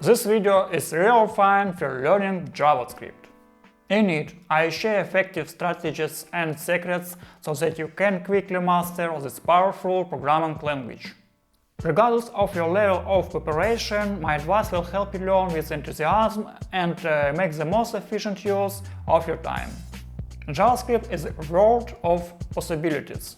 This video is really fine for learning JavaScript. In it, I share effective strategies and secrets so that you can quickly master this powerful programming language. Regardless of your level of preparation, my advice will help you learn with enthusiasm and make the most efficient use of your time. JavaScript is a world of possibilities.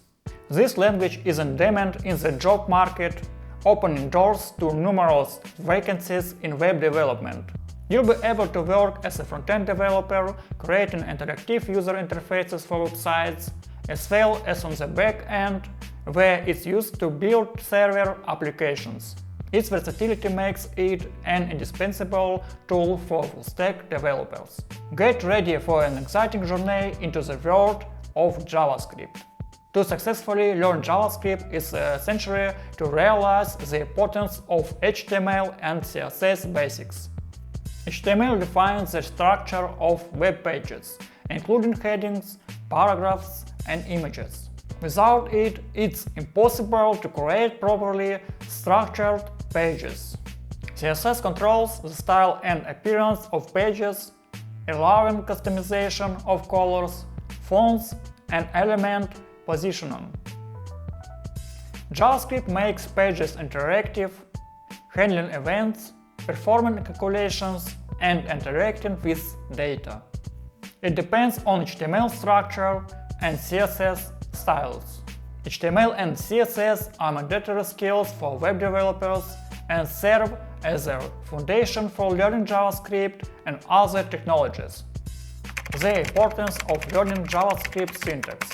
This language is in demand in the job market, opening doors to numerous vacancies in web development. You'll be able to work as a front-end developer, creating interactive user interfaces for websites, as well as on the back end, where it's used to build server applications. Its versatility makes it an indispensable tool for full-stack developers. Get ready for an exciting journey into the world of JavaScript. To successfully learn JavaScript, it's essential to realize the importance of HTML and CSS basics. HTML defines the structure of web pages, including headings, paragraphs, and images. Without it, it's impossible to create properly structured pages. CSS controls the style and appearance of pages, allowing customization of colors, fonts, and element positioning. JavaScript makes pages interactive, handling events, performing calculations, and interacting with data. It depends on HTML structure and CSS styles. HTML and CSS are mandatory skills for web developers and serve as a foundation for learning JavaScript and other technologies. The importance of learning JavaScript syntax.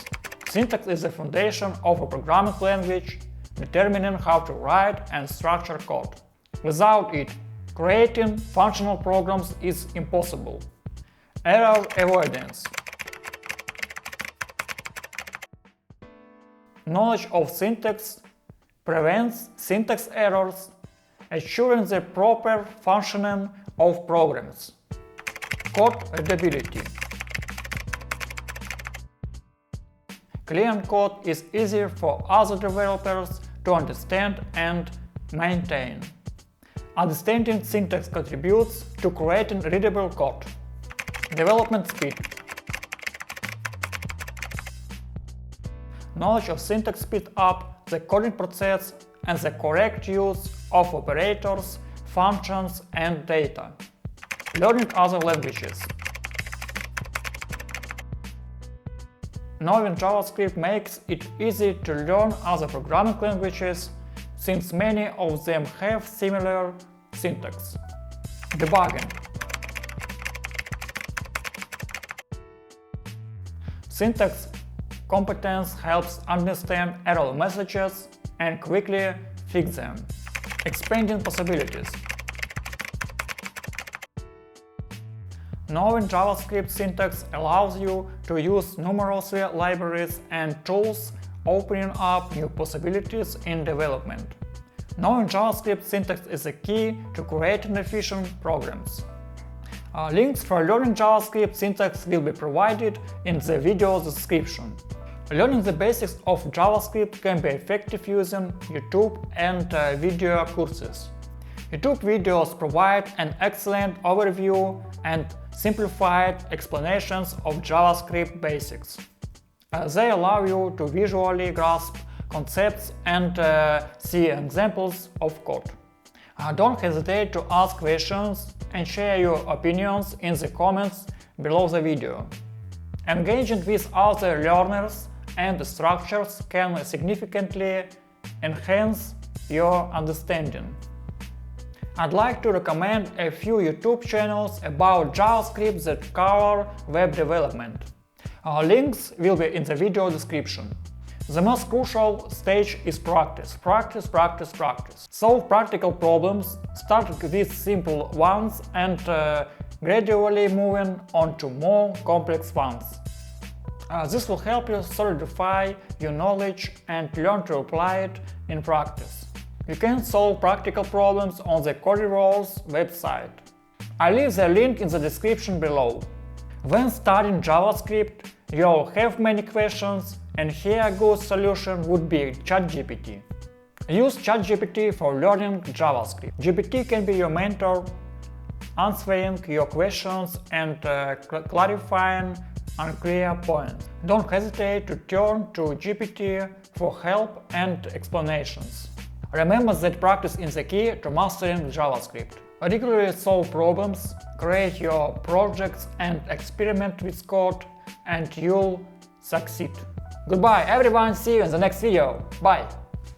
Syntax is the foundation of a programming language, determining how to write and structure code. Without it, creating functional programs is impossible. Error avoidance. Knowledge of syntax prevents syntax errors, ensuring the proper functioning of programs. Code readability. Clean code is easier for other developers to understand and maintain. Understanding syntax contributes to creating readable code. Development speed. Knowledge of syntax speeds up the coding process and the correct use of operators, functions, and data. Learning other languages. Knowing JavaScript makes it easy to learn other programming languages, since many of them have similar syntax. Debugging. Syntax competence helps understand error messages and quickly fix them. Expanding possibilities. Knowing JavaScript syntax allows you to use numerous libraries and tools, opening up new possibilities in development. Knowing JavaScript syntax is a key to creating efficient programs. Links for learning JavaScript syntax will be provided in the video description. Learning the basics of JavaScript can be effective using YouTube and video courses. YouTube videos provide an excellent overview and simplified explanations of JavaScript basics. They allow you to visually grasp concepts and see examples of code. Don't hesitate to ask questions and share your opinions in the comments below the video. Engaging with other learners and instructors can significantly enhance your understanding. I'd like to recommend a few YouTube channels about JavaScript that cover web development. Links will be in the video description. The most crucial stage is practice. Practice, practice, practice. Solve practical problems, start with simple ones and gradually moving on to more complex ones. This will help you solidify your knowledge and learn to apply it in practice. You can solve practical problems on the Coderoll's website. I leave the link in the description below. When studying JavaScript, you'll have many questions, and here a good solution would be ChatGPT. Use ChatGPT for learning JavaScript. GPT can be your mentor, answering your questions and clarifying unclear points. Don't hesitate to turn to GPT for help and explanations. Remember that practice is the key to mastering JavaScript. Regularly solve problems, create your projects and experiment with code, and you'll succeed. Goodbye everyone, see you in the next video. Bye!